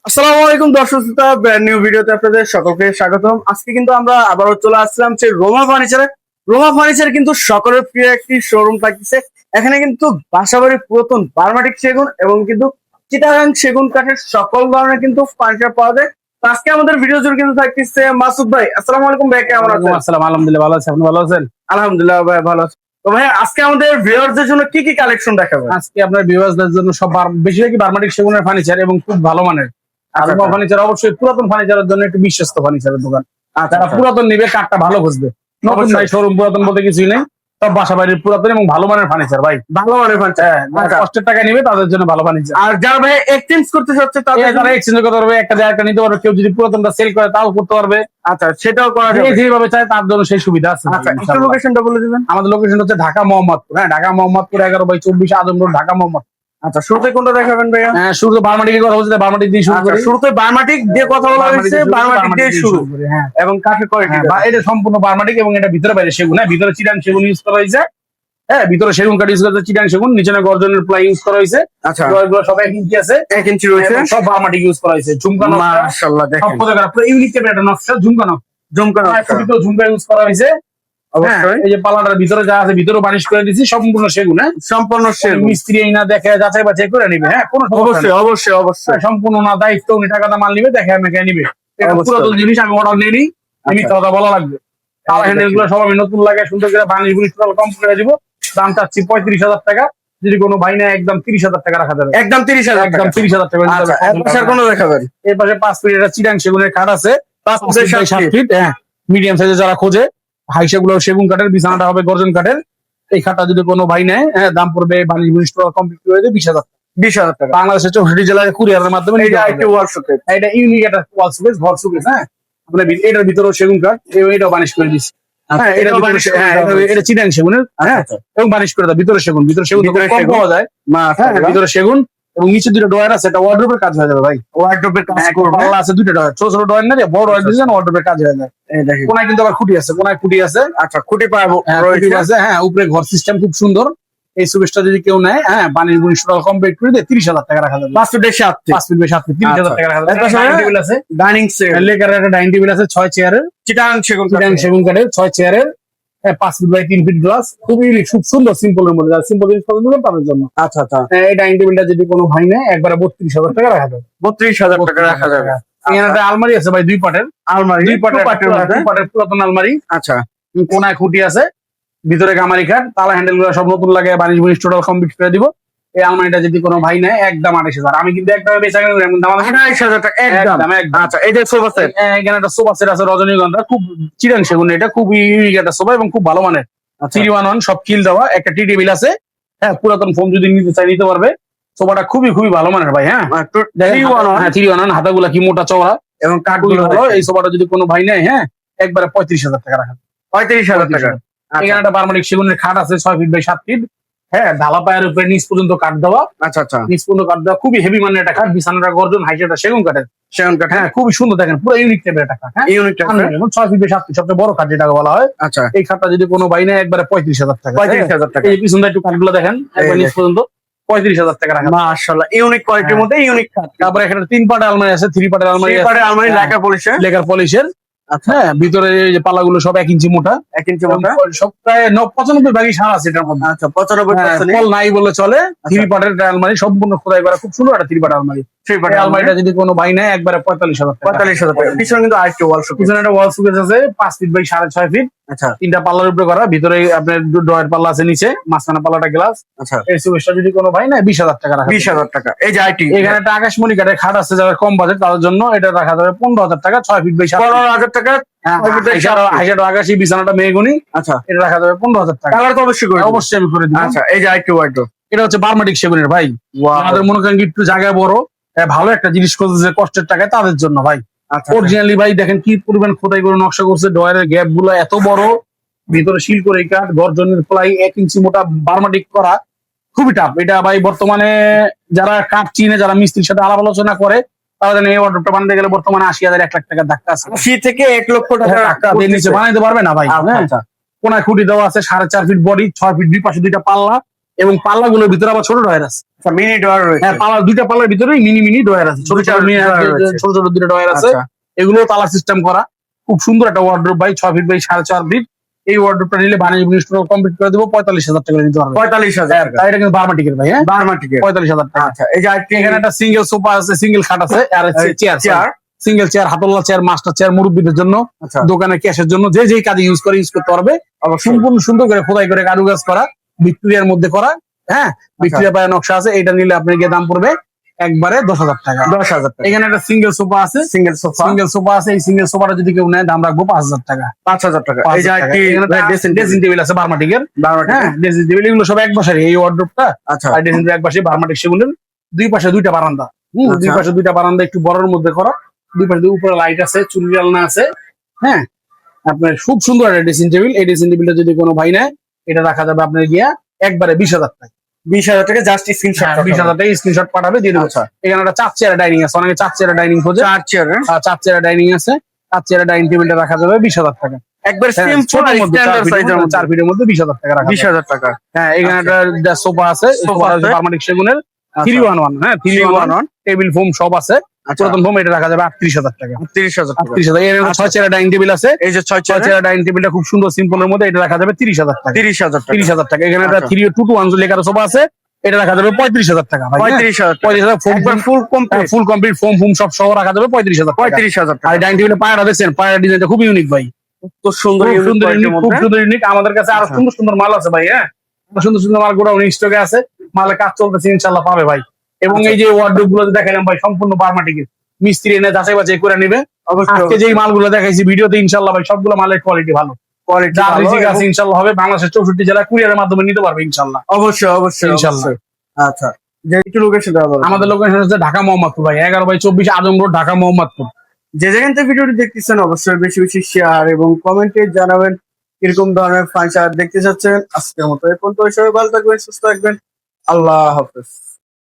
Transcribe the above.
আসসালামু আলাইকুম দর্শক শ্রোতা, ব্র্যান্ড নিউ ভিডিওতে আপনাদের সকলকে স্বাগতম। আজকে কিন্তু আমরা আবারও চলে আসলাম সেই রোমা ফার্নিচারে। রোমা ফার্নিচার কিন্তু সকলের প্রিয় একটি শোরুম থাকতেছে। এখানে কিন্তু বাসাবাড়ির পুরাতন বার্মাটিক সেগুন এবং কিন্তু চিটাগাং সেগুন কাঠের সকল ধরনের কিন্তু ফার্নিচার পাওয়া যায়। তো আজকে আমাদের ভিডিও জুড়ে কিন্তু থাকতেছে মাসুদ ভাই। আসসালামু আলাইকুম ভাই, কেমন আছেন? আসসালাম, আলহামদুলিল্লাহ ভালো আছি। আপনি ভালো আছেন? আলহামদুলিল্লাহ ভাই, ভালো আছি। তো ভাই আজকে আমাদের ভিউয়ারদের জন্য কি কি কালেকশন দেখাবেন? আজকে আপনার ভিউয়ার্সদের জন্য সব বেশিরভাগই বার্মাটিক সেগুনের ফার্নিচার এবং খুব ভালো মানের। আর আচ্ছা, আচ্ছা। ফার্নিচার অবশ্যই পুরাতন ফার্নিচারের জন্য একটু বিশ্বস্ত ফার্নিচারের দোকান। আচ্ছা, যারা আচ্ছা। পুরাতন নিবে কাঠটা ভালো খুঁজবে। নতুন অবশ্যই। ভাই শোরুম পুরাতন বলতে কিছুই নেই, সব বাসা বাড়ির পুরাতন এবং ভালো মানের ফার্নিচার ভাই। ভালো মানের ফার্নিচার। হ্যাঁ, যারা কষ্টের টাকা নিবে তাদের জন্য ভালো ফার্নিচার। আর যারা ভাই এক্সচেঞ্জ করতে চাচ্ছে তাদের তারা এক্সচেঞ্জ করতে পারবে, একটা দিয়ে একটা নিতে পারবে। কেউ যদি পুরাতনটা সেল করে তাও করতে পারবে। আচ্ছা, সেটাও করা যে যাবে। যেভাবে চায় তার জন্য সেই সুবিধা আছে। আচ্ছা, একটু ইনশাআল্লাহ। লোকেশনটা বলে দিবেন। আমাদের লোকেশন হচ্ছে ঢাকা মোহাম্মদপুর। হ্যাঁ, ঢাকা মোহাম্মদপুর 11/24 আজম রোড, ঢাকা মোহাম্মদপুর। আচ্ছা, শুরুতে কোনটা দেখাবেন ভাইয়া? হ্যাঁ, শুরু তো বার্মাটিকের কথা বলছে, বার্মাটিক দিয়ে শুরু আচ্ছা, করি। শুরুতে বার্মাটিক দিয়ে কথা বলা বার্মাটিক হয়েছে, দিয়ে শুরু করি, বার্মাটিক দিয়ে দিয়ে শুরু করি। হ্যাঁ, এবং কাঠের কোয়ালিটি। হ্যাঁ, এটা সম্পূর্ণ বার্মাটিক এবং এটা ভিতরে বাইরে সেগুন। হ্যাঁ, ভিতরে চিটাং সেগুন ইউজ করা হয়েছে। হ্যাঁ, ভিতরে সেগুন কাঠ ইউজ করা হয়েছে, চিটাং সেগুন। নিচে গর্জনের প্লাই ইউজ করা হয়েছে। আচ্ছা, এগুলো সব 1 ইঞ্চি আছে, 1 ইঞ্চি রয়েছে। এবং সব বার্মাটিক ইউজ করা হয়েছে। ঝুমকা নকশা, মাশাআল্লাহ, সব দেখেন প্রকার পুরো ইউনিক টাইপের একটা নকশা, ঝুমকা নকশা। জমকানো। হ্যাঁ, খুঁটিতেও ঝুমকা ইউজ করা হয়েছে। হ্যাঁ, অবশ্যই এই যে পাল্লাটার ভিতরে যা আছে ভিতরে বানিশ করে দিয়েছি, সম্পূর্ণ সেগুন। হ্যাঁ, সম্পূর্ণ সেগুন। মিস্ত্রি এই না দেখে যাচাই বাছাই করে নিবে। হ্যাঁ, কোনো সমস্যা অবশ্যই নেই। অবশ্যই অবশ্যই হ্যাঁ, সম্পূর্ণ না দায়িত্ব, উনি টাকাটা মাল নিবে, দেখে মেখে নিবে। এটা অবশ্যই। পুরাতন জিনিস, আমি অর্ডার নিয়ে নিই, আমি আচ্ছা। কথা বলা লাগবে। তাওয়া হ্যান্ডেল গুলো সব আমি নতুন লাগে, সুন্দর করে বানিশ বুনিশ কম করে দিব। দাম চাচ্ছি 35,000 টাকা। যদি কোনো ভাই না, একদম 30,000 টাকা রাখা যাবে। একদম 30,000 একদম টাকা। 30,000 টাকা দিতে আচ্ছা, হবে। এর পাশে আর কোনো দেখাবেন? এর পাশে 5 ফিট একটা চিটাং সেগুনের খাট আছে, 5 5 ফুটের ফিট বাই 7 7 ফিট। হ্যাঁ, মিডিয়াম সাইজে যারা খোঁজে, হাইসা গুলো সেগুন কাঠের, বিছানাটা হবে গর্জন কাঠের। এই খাটটা যদি কোনো ভাই নেয়, হ্যাঁ, দাম পড়বে বানিশ বুনিশ কমপ্লিট করে দিয়ে 20,000। 20,000 টাকা। বাংলাদেশের 64 জেলায় কুরিয়ারের মাধ্যমে এই নিতে যে পারবে। আরেকটি ওয়াল শোকেস। এটা ইউনিক একটা ওয়াল সুকেস, ঘর সুকেস। হ্যাঁ, আপনার এটার ভিতরেও সেগুন কাঠ এবং এটাও বানিশ করে দিচ্ছি। হ্যাঁ, এটা এটাও বানিশ করে দেওয়া হয়েছে। এটা চিটাং সেগুনের। হ্যাঁ, আচ্ছা, এবং বানিশ করে দাও। ভিতরে সেগুন তো ভিতরে কম সেগুন। পাওয়া যায়। হ্যাঁ, মাশাআল্লাহ। ভিতরে সেগুন এবং নিচে দুটো ডয়ার আছে, এটা ওয়ার্ডরোবের কাজ হয়ে যাবে ভাই। ওয়ার্ডরোবের কাজ হ্যাঁ, করবে। পাল্লা আছে দুটো ডয়ার, ছোট ছোট ডয়ার না, বড় ডয়ার আচ্ছা, দিয়েছেন, ওয়ার্ডরোবের কাজ হয়ে যায়। এই দেখেন। কোনায় কিন্তু আবার খুঁটি আছে, কোনায় খুঁটি আছে। আচ্ছা, খুঁটি পাবো হ্যাঁ, খুঁটি রয়েছে। আছে। হ্যাঁ, উপরে ঘর সিস্টেম খুব সুন্দর। এই সুকেসটা যদি কেউ নেয়, হ্যাঁ, বানিশ বুনিশ কমপ্লিট করে দিয়ে 30,000 টাকা রাখা যাবে। 5 ফুটের 7 ফিট। 5 ফিট বাই 7 ফিট 30,000 টাকা রাখা যাবে। এর পাশে ডাইনিং টেবিল আছে, ডাইনিং সেট। লেকার একটা ডাইনিং টেবিল আছে 6 চেয়ারের, চিটাগাং সেগুন চিটাং কাঠের। সেগুন কাঠের 6 চেয়ারের। 5 ফিট বাই 3 ফিট গ্লাস, খুবই খুব সুন্দর, সিম্পলের মধ্যে। যারা সিম্পল জিনিস পছন্দ করেন তাদের জন্য। আচ্ছা, আচ্ছা, এই ডাইনিং টেবিলটা যদি কোনো ভাই নেয়, একবারে 32,000 টাকা রাখা যাবে। 32,000 টাকা রাখা যাবে। এখানে একটা আলমারি আছে ভাই, 2 পাটের। আলমারি 2 পাটের পাটের মধ্যে। 2 পাটের পুরাতন আলমারি। আচ্ছা, কোনায় খুঁটি আছে, ভিতরে গামারি কাঠ, তালা হ্যান্ডেল গুলো সব নতুন লাগে, বানিশ বুনিশ টোটাল কমপ্লিট করে দিব। এই আলমারিটা যদি কোনো ভাই নেয়, একদম 28,000। আমি কিন্তু একদম বেচা কেন এমন দাম আছে। 28,000 টাকা একদম। একদম, একদম। আচ্ছা, এই যে সোফা সেট। এখানে একটা সোফা সেট আছে রজনীগন্ধা, খুব চিরাং সেগুন। এটা খুব ইউনিক একটা সোফা এবং খুব ভালো মানের। আচ্ছা, 3-1-1 সব কিল দেওয়া। একটা টি টেবিল আছে। হ্যাঁ, পুরাতন ফোন যদি নিতে চাই নিতে পারবে। সোফাটা খুবই খুবই ভালো মানের ভাই। হ্যাঁ, দেখেন, 3-1-1 হ্যাঁ, 3-1-1 হাতাগুলা কি মোটা চওড়া, এবং খুবই কাঠগুলো ভালো। এই সোফাটা যদি কোনো ভাই নেয়, হ্যাঁ, একবারে 35,000 টাকা রাখা। 35,000 টাকা। আচ্ছা, এখানে একটা বার্মাটিক সেগুনের খাট আছে 6 ফিট বাই 7 ফিট। হ্যাঁ, ঢালা পায়ের উপরে নিচ পর্যন্ত কাঠ দেওয়া, আচ্ছা, আচ্ছা, নিচ পর্যন্ত কাঠ দেওয়া, খুবই হেভি মানের একটা খাট। বিছানাটা গর্জন, হাইটা সেগুন কাঠের। সেগুন কাঠ। হ্যাঁ, খুবই সুন্দর, দেখেন পুরো ইউনিক টাইপের একটা খাট। হ্যাঁ, ইউনিট টাকা। 6 ফিট বাই 7 ফিট সবচেয়ে বড় খাট যেটাকে বলা হয়। আচ্ছা, এই খাটটা যদি কোনো ভাই নেয়, একবারে 35,000 টাকা। 35,000 টাকা। এই যে পিছনটা একটু কাঠগুলো দেখেন, একবার নিচ পর্যন্ত 35,000 টাকা রাখা। মাশাআল্লাহ, ইউনিক কোয়ালিটির হ্যাঁ। মধ্যে ইউনিক কাঠ। তারপরে এখানে 3 পাটের আলমারি আছে, 3 পাটের আলমারি এই আছে। পারে আলমারি হ্যাঁ। লেখা পলিশে। লেকার পলিশের। আচ্ছা, হ্যাঁ, ভিতরে এই যে পাল্লাগুলো সব 1 ইঞ্চি মোটা। 1 ইঞ্চি মোটা। সব প্রায় 95 ভাগই সার আছে এটার মধ্যে। আচ্ছা, 95% কল নাই বলে চলে। আচ্ছা। 3 পাটের একটা আলমারি, সম্পূর্ণ খোদাই করা, খুব সুন্দর একটা 3 পাটের আলমারি। 3 এই পারে আলমারিটা যদি কোনো ভাই নেয়, একবারে 45,000 টাকা। 45,000 টাকা। পিছনে কিন্তু আরেকটি ওয়াল শোকেস। পিছনে একটা ওয়াল সুকেস আছে 5 ফিট বাই 6.5 ফিট। আচ্ছা, 3টা পাল্লার উপরে করা, ভিতরে আপনার ড্রয়ের পাল্লা আছে নিচে, মাঝখানে পাল্লাটা গ্লাস। আচ্ছা, এই সুকেসটা যদি কোনো ভাই নেয়, 20,000 টাকা রাখা। 20,000 টাকা। এই যে আইটি। এখানে একটা আকাশমণি কাঠের খাট আছে, যারা কম বাজেট তাদের জন্য এটা রাখা যাবে 15,000 টাকা। 6 ফিট বাই 7 ফিট। 15,000 টাকা। হাইসার আকাশি, বিছানাটা মেহগনি। আচ্ছা, এটা রাখা যাবে 15,000 টাকা। কালার তো অবশ্যই করে দিবেন। অবশ্যই আমি করে দিব। আচ্ছা, এই যে আইটি ওয়ার্ডরোব। এটা হচ্ছে বার্মাটিক সেগুনের ভাই। আমাদের মনে করেন কি একটু জায়গায় বড়, ভালো একটা জিনিস খুঁজছে কষ্টের টাকায়, তাদের জন্য ভাই। আচ্ছা, অরিজিনালি ভাই দেখেন কি পরিমাণ খোদাই করে নকশা করছে, ডয়ারের গ্যাপ গুলো এত বড়, ভিতরে শিল করে কাঠ, গর্জনের প্লাই 1 ইঞ্চি মোটা, বার্মাটিক করা, খুবই টাফ। এটা ভাই বর্তমানে যারা কাঠ চিনে, যারা মিস্ত্রির সাথে আলাপ আলোচনা করে, তারা জানে এই অর্ডারটা বানাতে গেলে বর্তমানে 80,000 1 লাখ টাকার ধাক্কা আছে। 80 থেকে 1 লক্ষ টাকা টাকা দিয়ে নিচে বানাইতে পারবে না ভাই। আচ্ছা, হ্যাঁ, আচ্ছা, কোনায় খুঁটি দেওয়া আছে 4.5 ফিট বডি, 6 ফিট দুই পাশে 2টা পাল্লা, এবং পাল্লাগুলোর ভিতরে আবার ছোট ড্রয়ার আছে। আচ্ছা, মিনি ডোর রয়েছে। হ্যাঁ, দুইটা পাল্লার ভিতরে মিনি মিনি ড্রয়ার আছে, ছোট ছোট ছোট ছোট দুটো ড্রয়ার আছে। আচ্ছা, এগুলো তালা সিস্টেম করা, খুব সুন্দর একটা ওয়ার্ডরোব ভাই, 6 ফিট বাই 4.5 ফিট। এই ওয়ার্ডরোবটা নিলে বানিয়ে কমপ্লিট করে দেবো 45,000 টাকা নিতে পারবে। 45,000 টাকা। এটা কিন্তু বার্মাটিকের ভাই, হ্যাঁ বার্মাটিকের। 45,000 টাকা। আচ্ছা, এই যে আরেকটি এখানে একটা সিঙ্গেল সোফা আছে, সিঙ্গেল খাট আছে, আর চেয়ার চেয়ার। সিঙ্গেল চেয়ার, হাতল্লা চেয়ার, মাস্টার চেয়ার, মুরব্বীদের জন্য, আচ্ছা, দোকানের ক্যাশের জন্য, যে যেই কাজে ইউজ করতে পারবে। সম্পূর্ণ সুন্দর করে খোদাই করে কারুকাজ করা, ভিক্টোরিয়ার মধ্যে করা। হ্যাঁ, ভিক্টোরিয়া পায়ে নকশা আছে। এটা নিলে আপনার গিয়ে দাম পড়বে একবারে 10,000 টাকা। 10,000 টাকা। এখানে একটা সিঙ্গেল সোফা আছে, সিঙ্গেল সোফা। সিঙ্গেল সোফা আছে। এই সিঙ্গেল সোফাটা যদি কেউ নেয় দাম রাখবো 5,000 টাকা। 5,000 টাকা। এই যে 5,000 টাকা। আরেকটি এখানে ড্রেসিং টেবিল আছে বার্মাটিকের। হ্যাঁ, ড্রেসিং টেবিল এগুলো সব এক বাসারে, এই ওয়ার্ডরোবটা আচ্ছা, আর ড্রেসিং টেবিল এক বাসায়, বার্মাটিক সেগুলোর দুই পাশে দুইটা বারান্দা। দুই আচ্ছা। পাশে দুইটা বারান্দা একটু বড়র মধ্যে করা, দুই পাশে উপরে লাইট আছে, চুরি আলনা আছে। হ্যাঁ, আপনার খুব সুন্দর একটা ড্রেসিং টেবিল। এই ড্রেসিং টেবিলটা যদি কোনো ভাই নেয়, এটা রাখা যাবে আপনার গিয়া একবারে 20,000 টাকা। 20,000 টাকা জাস্ট স্ক্রিনশট। 20,000 টাকা স্ক্রিনশট পাঠাবে, দিয়ে দেবো। আচ্ছা, এখানে একটা 4 চেয়ার ডাইনিং আছে, অনেকে 4 চেয়ার ডাইনিং খোঁজে। 4 চেয়ার। 4 চেয়ার ডাইনিং আছে। 4 চেয়ার ডাইনিং টেবিলটা রাখা যাবে 20,000 টাকা। একবার হ্যাঁ, সিম্পল ছোটর আর মধ্যে, স্ট্যান্ডার্ড সাইজের মধ্যে 4 ফিটের মধ্যে 20,000 টাকা রাখা যাবে। 20,000 টাকা। হ্যাঁ, এখানে একটা সোফা আছে, সোফা আছে। পার্মানেন্ট সেগুনের 311। হ্যাঁ, 311 311 টেবিল ফোম সব আছে। আচ্ছা, পুরাতন ফোম, এটা রাখা যাবে 38,000 টাকা। 30,000 টাকা। 38,000। এর আচ্ছা। 6 চেয়ার ডাইনিং টেবিল আছে। এই যে 6 6 চেয়ার। চেয়ার ডাইনিং টেবিলটা খুব সুন্দর সিম্পলের মধ্যে, এটা রাখা যাবে 30,000 টাকা। 30,000 টাকা। 30,000 টাকা। এখানে একটা আচ্ছা। 321 লেখার সোফা আছে, এটা রাখা যাবে 35,000 টাকা ভাই। 35,000 টাকা। 35,000 ফোম, একবার full complete. Full complete foam সব সহ রাখা যাবে 35,000 টাকা। 35,000 আর টাকা। ডাইনিং টেবিলের পায়াটা দেখছেন, পায়ার ডিজাইনটা খুব ইউনিক ভাই, তো সুন্দর খুব ইউনিক সুন্দর কোয়ালিটির ইউনিক, খুব মধ্যে। সুন্দর ইউনিক। আমাদের কাছে আরো আচ্ছা। সুন্দর সুন্দর মাল আছে ভাই। হ্যাঁ, সুন্দর সুন্দর মাল গোডাউন স্টকে আছে, মালের কাজ চলতেছে, ইনশাল্লাহ পাবে ভাই। এবং আচ্ছা। এই যে ওয়ার্ডরোব গুলো দেখালাম ভাই, সম্পূর্ণ বার্মাটিকের, মিস্ত্রি এনে যাচাই বাছাই করে নিবে। অবশ্যই আজকে যেই মালগুলো দেখাইছি ভিডিওতে, ইনশাল্লাহ ভাই সবগুলো মালের কোয়ালিটি ভালো, কোয়ালিটি যা ভালো রিজিক আছে এবং- ইনশাল্লাহ হবে। বাংলাদেশের 64 জেলায় কুরিয়ারের মাধ্যমে নিতে পারবে ইনশাল্লাহ। অবশ্যই অবশ্যই ইনশাল্লাহ। অবশ্যই। আচ্ছা, যে একটু লোকেশন দেওয়া বলো। আমাদের লোকেশন হচ্ছে ঢাকা মোহাম্মদপুর ভাই, 11/24 আজম রোড, ঢাকা মোহাম্মদপুর। যে যেখান থেকে ভিডিওটি দেখতেছেন অবশ্যই বেশি বেশি শেয়ার এবং কমেন্টে জানাবেন কিরকম ধরনের ফার্নিচার দেখতে চাচ্ছেন। আজকের মতো এই পর্যন্ত। সবাই ভালো থাকবেন, সুস্থ থাকবেন। আল্লাহ হাফেজ।